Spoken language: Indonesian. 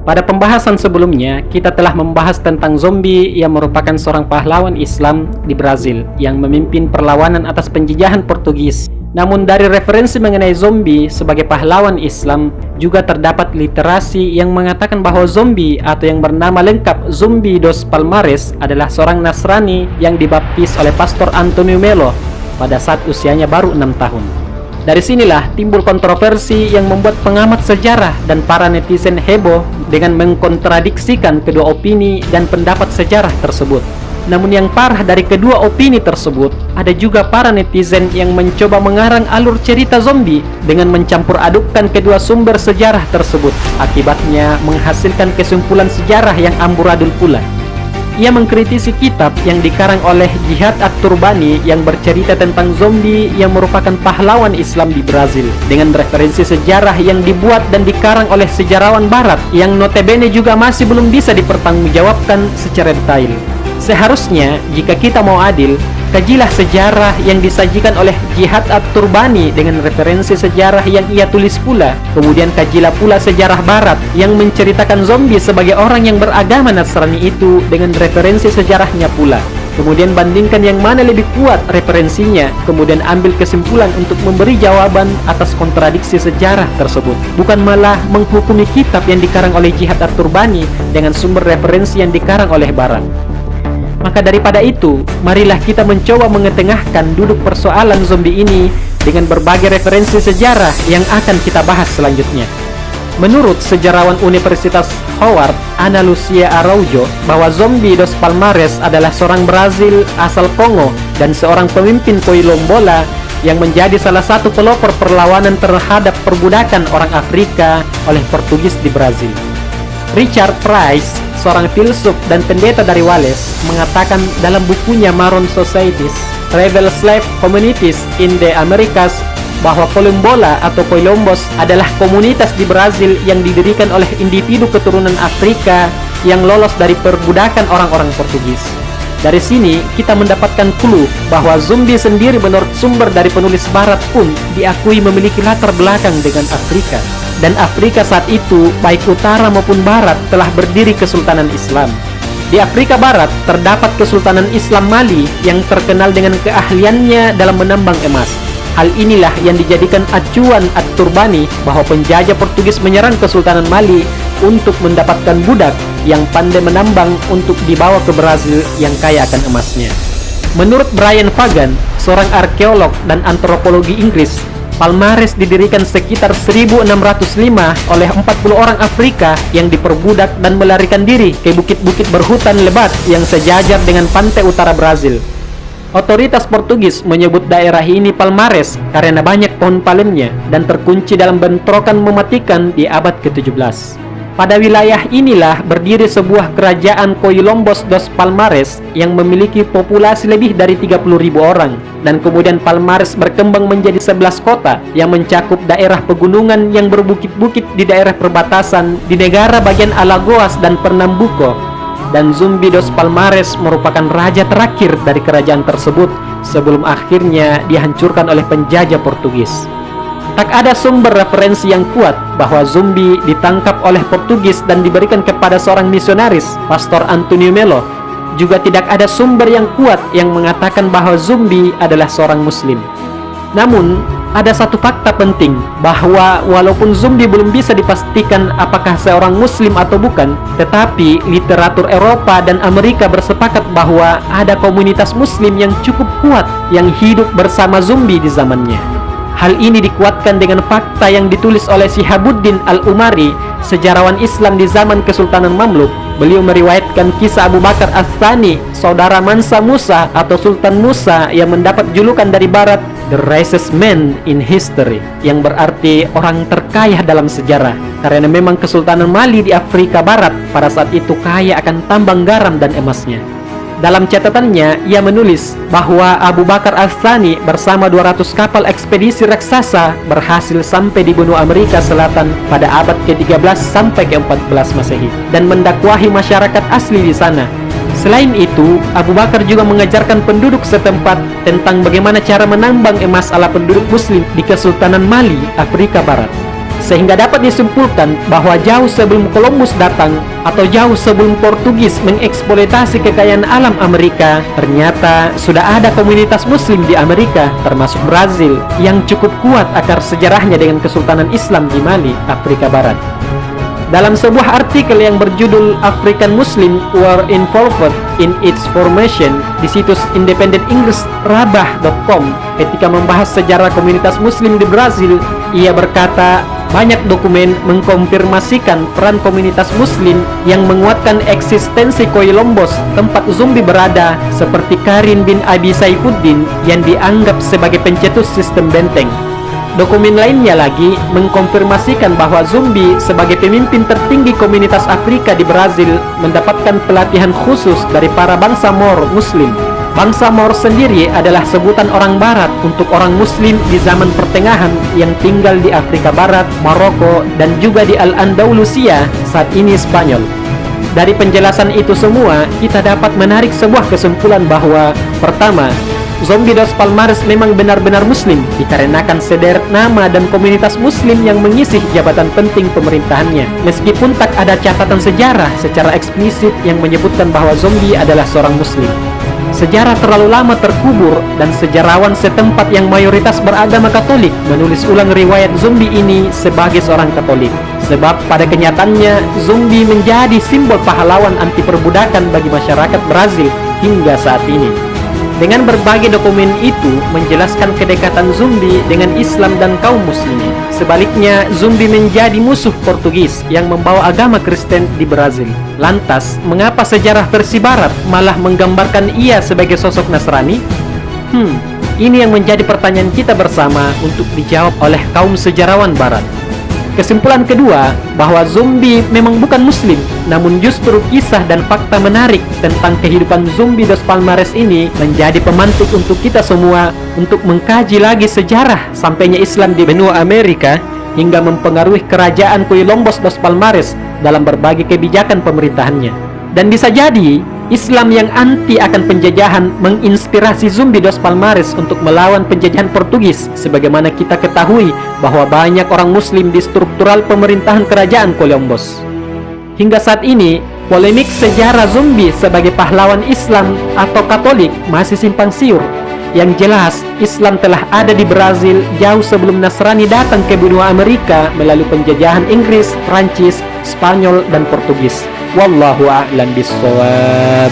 Pada pembahasan sebelumnya, kita telah membahas tentang zombie yang merupakan seorang pahlawan Islam di Brazil yang memimpin perlawanan atas penjajahan Portugis. Namun dari referensi mengenai zombie sebagai pahlawan Islam, juga terdapat literasi yang mengatakan bahwa zombie atau yang bernama lengkap Zumbi dos Palmares adalah seorang Nasrani yang dibaptis oleh Pastor Antonio Melo pada saat usianya baru 6 tahun. Dari sinilah timbul kontroversi yang membuat pengamat sejarah dan para netizen heboh dengan mengkontradiksikan kedua opini dan pendapat sejarah tersebut. Namun yang parah dari kedua opini tersebut, ada juga para netizen yang mencoba mengarang alur cerita zombie dengan mencampur adukkan kedua sumber sejarah tersebut. Akibatnya menghasilkan kesimpulan sejarah yang amburadul pula. Ia mengkritisi kitab yang dikarang oleh Jihad At-Turbani yang bercerita tentang zombie yang merupakan pahlawan Islam di Brazil dengan referensi sejarah yang dibuat dan dikarang oleh sejarawan barat yang notabene juga masih belum bisa dipertanggungjawabkan secara detail. Seharusnya, jika kita mau adil, kajilah sejarah yang disajikan oleh Jihad At-Turbani dengan referensi sejarah yang ia tulis pula. Kemudian kajilah pula sejarah barat yang menceritakan zombie sebagai orang yang beragama Nasrani itu dengan referensi sejarahnya pula. Kemudian bandingkan yang mana lebih kuat referensinya, kemudian ambil kesimpulan untuk memberi jawaban atas kontradiksi sejarah tersebut. Bukan malah menghukumi kitab yang dikarang oleh Jihad At-Turbani dengan sumber referensi yang dikarang oleh barat. Maka daripada itu, marilah kita mencoba mengetengahkan duduk persoalan zombie ini dengan berbagai referensi sejarah yang akan kita bahas selanjutnya. Menurut sejarawan Universitas Howard, Ana Lucia Araujo, bahwa Zumbi dos Palmares adalah seorang Brazil asal Kongo dan seorang pemimpin Quilombola yang menjadi salah satu pelopor perlawanan terhadap perbudakan orang Afrika oleh Portugis di Brazil. Richard Price, seorang filsuf dan pendeta dari Wales, mengatakan dalam bukunya Maroon Societies, Rebel Slave Communities in the Americas, bahwa Quilombola atau Quilombos adalah komunitas di Brazil yang didirikan oleh individu keturunan Afrika yang lolos dari perbudakan orang-orang Portugis. Dari sini kita mendapatkan clue bahwa zombie sendiri menurut sumber dari penulis barat pun diakui memiliki latar belakang dengan Afrika. Dan Afrika saat itu, baik utara maupun barat, telah berdiri Kesultanan Islam. Di Afrika Barat terdapat Kesultanan Islam Mali yang terkenal dengan keahliannya dalam menambang emas. Hal inilah yang dijadikan acuan At-Turbani bahwa penjajah Portugis menyerang Kesultanan Mali untuk mendapatkan budak yang pandai menambang untuk dibawa ke Brazil yang kaya akan emasnya. Menurut Brian Fagan, seorang arkeolog dan antropologi Inggris, Palmares didirikan sekitar 1605 oleh 40 orang Afrika yang diperbudak dan melarikan diri ke bukit-bukit berhutan lebat yang sejajar dengan pantai utara Brazil. Otoritas Portugis menyebut daerah ini Palmares karena banyak pohon palennya dan terkunci dalam bentrokan mematikan di abad ke-17. Pada wilayah inilah berdiri sebuah kerajaan Quilombos dos Palmares yang memiliki populasi lebih dari 30.000 orang. Dan kemudian Palmares berkembang menjadi 11 kota yang mencakup daerah pegunungan yang berbukit-bukit di daerah perbatasan di negara bagian Alagoas dan Pernambuco. Dan Zumbi dos Palmares merupakan raja terakhir dari kerajaan tersebut sebelum akhirnya dihancurkan oleh penjajah Portugis. Tak ada sumber referensi yang kuat bahwa zombie ditangkap oleh Portugis dan diberikan kepada seorang misionaris, Pastor Antonio Melo. Juga tidak ada sumber yang kuat yang mengatakan bahwa zombie adalah seorang muslim. Namun, ada satu fakta penting bahwa walaupun zombie belum bisa dipastikan apakah seorang muslim atau bukan, tetapi literatur Eropa dan Amerika bersepakat bahwa ada komunitas muslim yang cukup kuat yang hidup bersama zombie di zamannya. Hal ini dikuatkan dengan fakta yang ditulis oleh Shihabuddin Al-Umari, sejarawan Islam di zaman Kesultanan Mamluk. Beliau meriwayatkan kisah Abu Bakar As-Tsani, saudara Mansa Musa atau Sultan Musa yang mendapat julukan dari barat The Richest Man in History, yang berarti orang terkaya dalam sejarah, karena memang Kesultanan Mali di Afrika Barat pada saat itu kaya akan tambang garam dan emasnya. Dalam catatannya, ia menulis bahwa Abu Bakar As-Tsani bersama 200 kapal ekspedisi raksasa berhasil sampai di benua Amerika Selatan pada abad ke-13 sampai ke-14 Masehi dan mendakwahi masyarakat asli di sana. Selain itu, Abu Bakar juga mengajarkan penduduk setempat tentang bagaimana cara menambang emas ala penduduk muslim di Kesultanan Mali, Afrika Barat. Sehingga dapat disimpulkan bahwa jauh sebelum Columbus datang atau jauh sebelum Portugis mengeksploitasi kekayaan alam Amerika, ternyata sudah ada komunitas muslim di Amerika, termasuk Brazil, yang cukup kuat akar sejarahnya dengan Kesultanan Islam di Mali, Afrika Barat. Dalam sebuah artikel yang berjudul African Muslim Were Involved in Its Formation di situs independen Inggris rabah.com, ketika membahas sejarah komunitas muslim di Brazil, ia berkata, banyak dokumen mengkonfirmasikan peran komunitas muslim yang menguatkan eksistensi Columbus, tempat zombie berada, seperti Karim bin Abi Saifuddin yang dianggap sebagai pencetus sistem benteng. Dokumen lainnya lagi mengkonfirmasikan bahwa zombie sebagai pemimpin tertinggi komunitas Afrika di Brazil mendapatkan pelatihan khusus dari para bangsa Moor Muslim. Bangsa Moor sendiri adalah sebutan orang Barat untuk orang Muslim di zaman pertengahan yang tinggal di Afrika Barat, Maroko, dan juga di Al-Andalusia, saat ini Spanyol. Dari penjelasan itu semua, kita dapat menarik sebuah kesimpulan bahwa, pertama, zombie Dos Palmares memang benar-benar muslim dikarenakan sederet nama dan komunitas muslim yang mengisi jabatan penting pemerintahannya, meskipun tak ada catatan sejarah secara eksplisit yang menyebutkan bahwa zombie adalah seorang muslim. Sejarah terlalu lama terkubur dan sejarawan setempat yang mayoritas beragama Katolik menulis ulang riwayat zombie ini sebagai seorang Katolik. Sebab pada kenyataannya zombie menjadi simbol pahlawan anti perbudakan bagi masyarakat Brazil hingga saat ini. Dengan berbagai dokumen itu menjelaskan kedekatan zombie dengan Islam dan kaum muslimin. Sebaliknya, zombie menjadi musuh Portugis yang membawa agama Kristen di Brazil. Lantas, mengapa sejarah versi Barat malah menggambarkan ia sebagai sosok Nasrani? Ini yang menjadi pertanyaan kita bersama untuk dijawab oleh kaum sejarawan Barat. Kesimpulan kedua, bahwa zombie memang bukan muslim, namun justru kisah dan fakta menarik tentang kehidupan zombie Dos Palmares ini menjadi pemantik untuk kita semua untuk mengkaji lagi sejarah sampainya Islam di benua Amerika hingga mempengaruhi kerajaan Columbus Dos Palmares dalam berbagai kebijakan pemerintahannya. Dan bisa jadi Islam yang anti akan penjajahan menginspirasi zombie Dos Palmares untuk melawan penjajahan Portugis, sebagaimana kita ketahui bahwa banyak orang muslim di struktural pemerintahan kerajaan Columbus. Hingga saat ini, polemik sejarah zombie sebagai pahlawan Islam atau Katolik masih simpang siur. Yang jelas, Islam telah ada di Brazil jauh sebelum Nasrani datang ke benua Amerika melalui penjajahan Inggris, Prancis, Spanyol, dan Portugis. Wallahu a'lam bishawab.